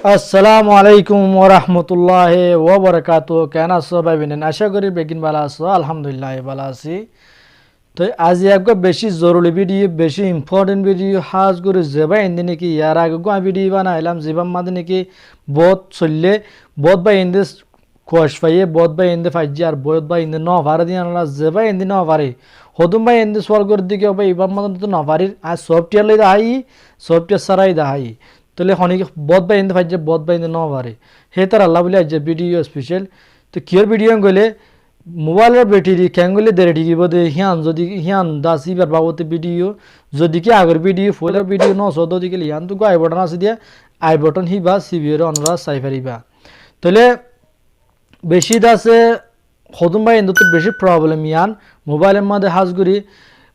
আসসালামু আলাইকুম ওয়া রাহমাতুল্লাহি ওয়া বারাকাতুহু। কেন আছো ভাই বোনেরা? আশা করি বেগিন ভালো আছো। আলহামদুলিল্লাহ ভালো আছি। তো আজ একটা বেশি জরুরি ভিডিও, বেশি ইম্পর্টেন্ট ভিডিও হাজ করে যাবা এনে নাকি ইয়ার আগে ভিডিও বানাইলাম যেবাম মাঝে নাকি বহুত চললে বহুত বা এনে কোয়াশ পাইয়ে বহুত বা এনে ফাইজি আর বহুত বা এনে ন ভারে দিয়ে আনলা যাবা এনে ন ভারে হদুম বা এনে সওয়াল করে দিকে ভাই এবার মাঝে তো ন ভারির আজ সফটওয়্যার লই দাহাই সফটওয়্যার সারাই দাহাই তাহলে হনিক বহুত বা এনে ফাইজি বহুত বা এনে ন ভারে হে তার আল্লাহ বলে আজ ভিডিও স্পেশাল। তো কিয়র ভিডিও গলে মোবাইলের ব্যাটারি ক্যাঙ্গলে দেড় ঠিকই বোধে হিয়ান যদি হিয়ান দাস ইবার বাবতে ভিডিও যদি কি আগের ভিডিও ফুলের ভিডিও ন সদ দিকে হিয়ান তো আই বটন আছে দিয়া আই বটন হিবা সিবিএর অনরা চাই পারিবা। তাহলে বেশি দাসে হদুম ভাই এন্দু তো বেশি প্রবলেম ইয়ান মোবাইলের মধ্যে হাজ করি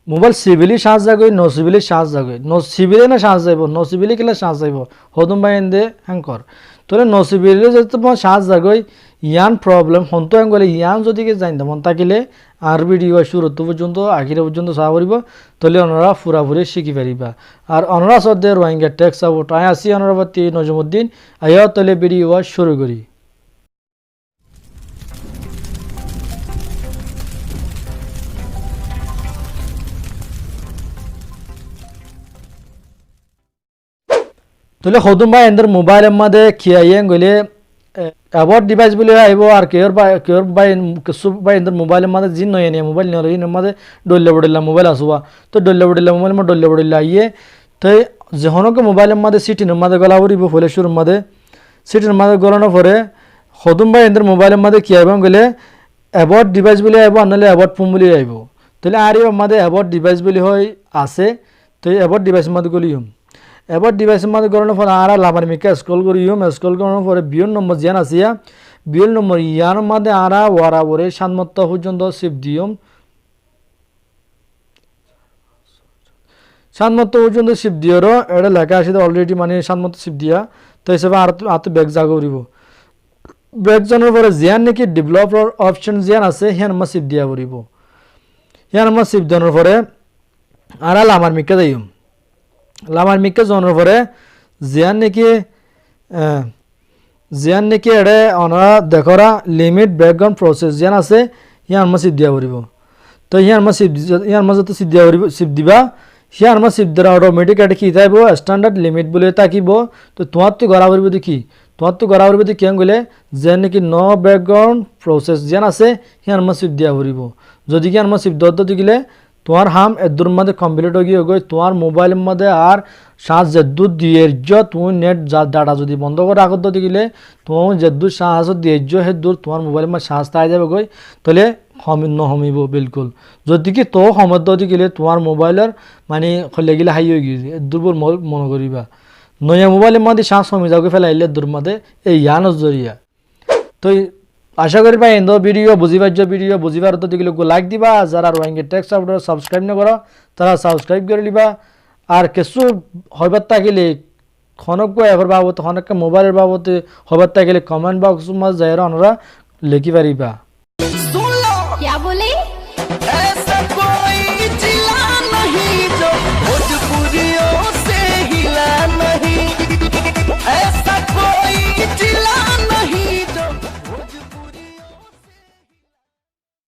মোবাইল সিভিলি সাজ যাগই ন সিভিলি সাজ যাগই ন সিভিলে না সাজ যাইব ন সিভিলি কেলে সাজ যাইব হদুম ভাই এন্দে হ্যাঙ্কর তাহলে ন সিভিলে যদি তোমার সাজ যাগই ইয়ান প্রবলেম হন্তু গেলে ইয়ান যদি জানি মন থাকিলে আর ভিডিও শুরু পর্যন্ত আখিরে পর্যন্ত চাওয়া পারিব তাহলে ওনারা পুরাপুরি শিখি পারিবা। আর ওনারা সদ্যে রোহিঙ্গা টেক্স সাপোর্ট আই আসি অনরাবতী নজমুদ্দিন আইয়া তাহলে ভিডিও শুরু করি। তাহলে হদুম ভাই এদের মোবাইলের মধ্যে খিয়াইয়ে গেলে অ্যাবোর্ড ডিভাইস বলে আইব আর কেউর বাই কিছু বাই এদের মোবাইলের মধ্যে জিন নয় নিয়ে মোবাইল নিয়ে ইনের মধ্যে ডল্লে বডিল্লা মোবাইল আসুয়া তো ডল্লে বডিল্লা মোবাইল মধ্যে ডল্লে বডিল্লা আইয়ে তো যখনকে মোবাইলের মধ্যে সিটিনের মধ্যে গলা উড়িব ফলেশ্বরের মধ্যে সিটির মধ্যে গলানোর পরে হদুম ভাই এদের মোবাইলের মধ্যে কি আইব গেলে অ্যাবোর্ড ডিভাইস বলে আইব আনলে অ্যাবোর্ড ফোন বলে আইব তাহলে আর মধ্যে অ্যাবোর্ড ডিভাইস বলে হয় আছে তো অ্যাবোর্ড ডিভাইসের মধ্যে গলিম এবার ডিভাইসের মধ্যে করানোর পরে আর লাভার মিকে স্ক্রল করিম স্ক্রল করানোর পরে বিয়ন নম্বর জিয়ান আসিয়া বিয়ন নম্বর ইয়ার মধ্যে আরা ওয়ারা ওরে সাতমত্তা পর্যন্ত শিফট দিয়ম সাতমত্তা পর্যন্ত শিফট দিয়রও এটা লেখা আসে অলরেডি মানে সাতমত্তা শিফট দিয়া তো হিসাবে আর তো ব্যাগ জাগ করিব ব্যাগ জানার পরে জিয়ান নাকি ডেভেলপার অপশন জিয়ান আছে হিয়ান আমার শিফট দিয়া করিব হিয়ান আমার শিফট দেওয়ার পরে আর লামার মিকে যাইম লামার মিকে জনের পরে জিয়ান নাকি এড়ে অনারা দেখরা লিমিট ব্যাকগ্রাউন্ড প্রসেস জিয়ান আছে হিয়ান মা সিপ দিয়া করিব তো হিয়ান মা যত সিপ দিয়া করিব সিপ দিবা হিয়ান মা সিপ দ্বারা অটোমেটিক এটা কি যাইব স্ট্যান্ডার্ড লিমিট বলে তাকিব তো তোমার তো গড়া করিব দেখি তোমার তো গড়া করিব দেখি কেন গেলে যে নাকি ন ব্যাকগ্রাউন্ড প্রসেস জিয়ান আছে হিয়ান মা সিপ দিয়া করিব যদি কি আমার সিপ দর দিলে তোমার হাম এদুর মধ্যে কমপ্লিট হয়ে গিয়ে তোমার মোবাইলের মধ্যে আর শ্বাস যেদুর দিয়ে তুমি নেট ডাটা যদি বন্ধ করে রাখত দিলে তুমি যেদুর শ্বাস দিয়ে হে দূর তোমার মোবাইলের মধ্যে শ্বাস তাই যাবে গই তাহলে নহমিব বিলকুল যদি কি তো সমর্থ গেলে তোমার মোবাইলের মানে খলে গেলে হাই হয়ে গিয়েছে দুর্বল মনে করিবা নয়া মোবাইলের মধ্যে শ্বাস কমে যাবে ফেলাইলে দূর মধ্যে এই ইয়ানোর জরিয়া তো আশা করি ভাই এন্ড ভিডিও ভিডিও বুঝিবার তো দিকে লাইক দিবা যারা রোহিঙ্গা টেক্স সাপোর্ট সাবস্ক্রাইব না করো তারা সাবস্ক্রাইব করে লিবা আর কিছু হইবার থাকিলে খনক এবার বাবদ খনক মোবাইলের বাবদ হইবার থাকিলে কমেন্ট বক্স মাঝে যাই ওনারা লিখি পারিবা।